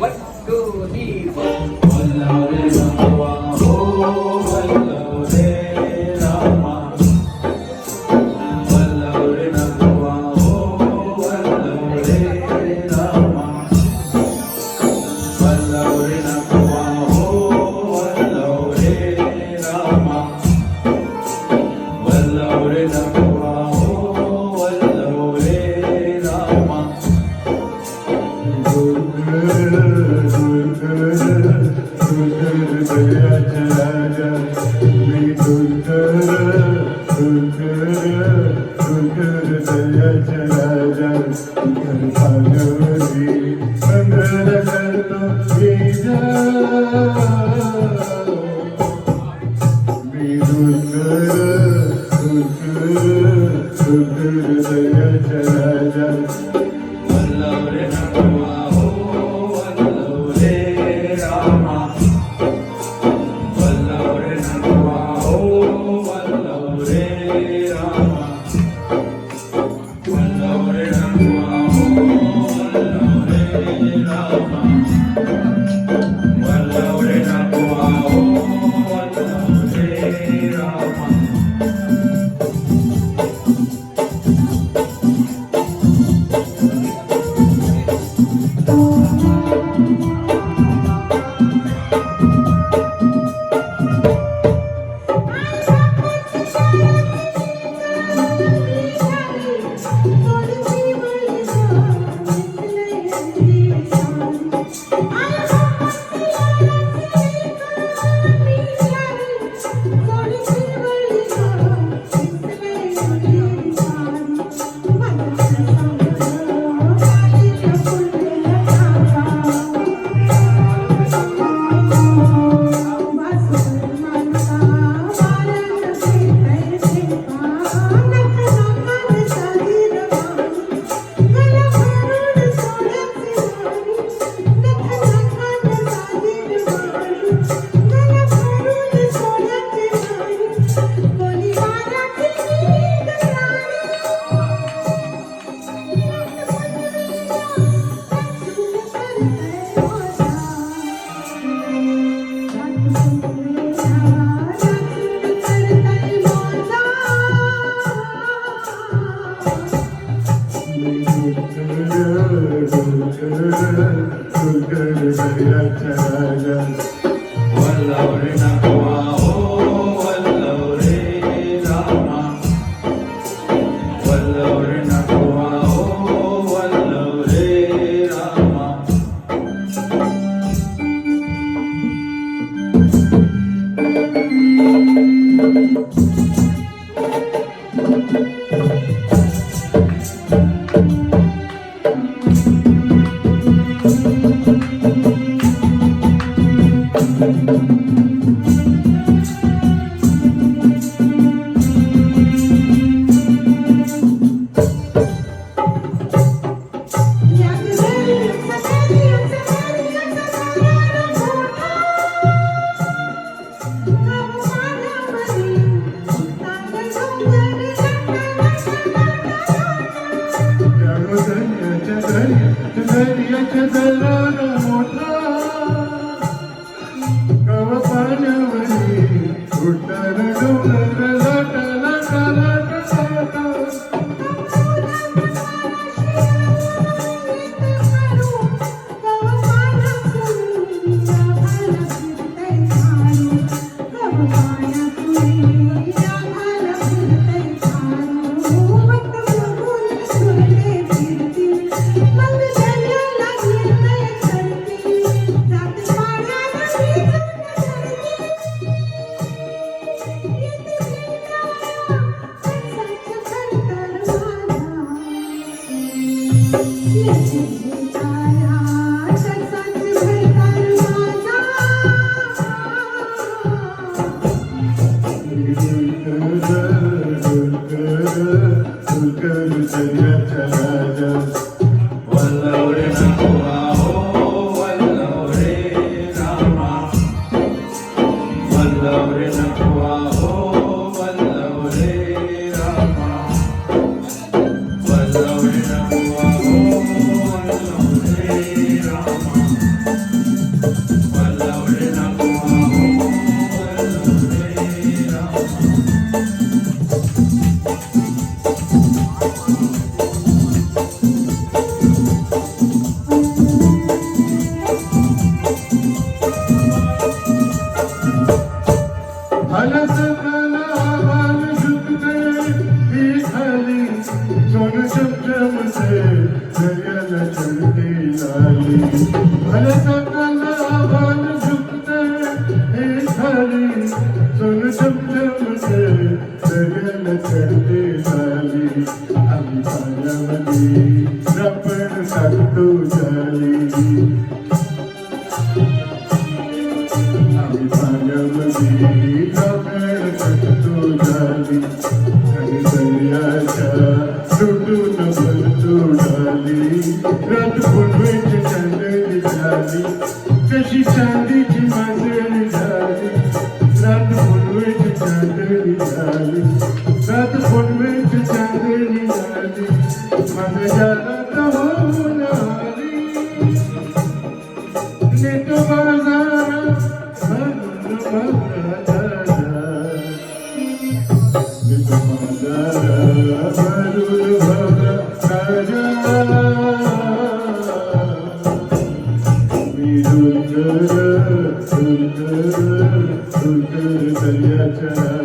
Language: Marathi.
1 2 3 4 वल्लवरे नमवा हो वल्लवरे रामा वल्लवरे नमवा हो वल्लवरे रामा वल्लवरे नमवा हो वल्लवरे रामा वल्लवरे नमवा हो वल्लवरे रामा वल्लवरे नमवा हो वल्लवरे रामा वल्लवरे नमवा हो वल्लवरे रामा वल्लवरे नमवा हो वल्लवरे रामा वल्लवरे नमवा हो वल्लवरे रामा वल्लवरे नमवा हो वल्लवरे रामा वल्लवरे नमवा हो वल्लवरे रामा मोठा अलगला बाल झुकते हे खाली सोन चमचमते सगळं चढते झाली आम्ही पाण्यामध्ये आपण टाकतो झाली आम्ही पाण्यामध्ये आपण टाकतो झाली आणि दर्याच्या तुटून भरतो झाली रात फुलवेची चांदणी झाली कशी चांदीची मांदणी झाली रात फुलवेची चांदणी झाली रात फुलवेची चांदणी झाली माझ्या जात होऊन आली नेतो बाजार भरून भरा नेतो बाजार भरून भरा मी दुर्गर दर्याच्या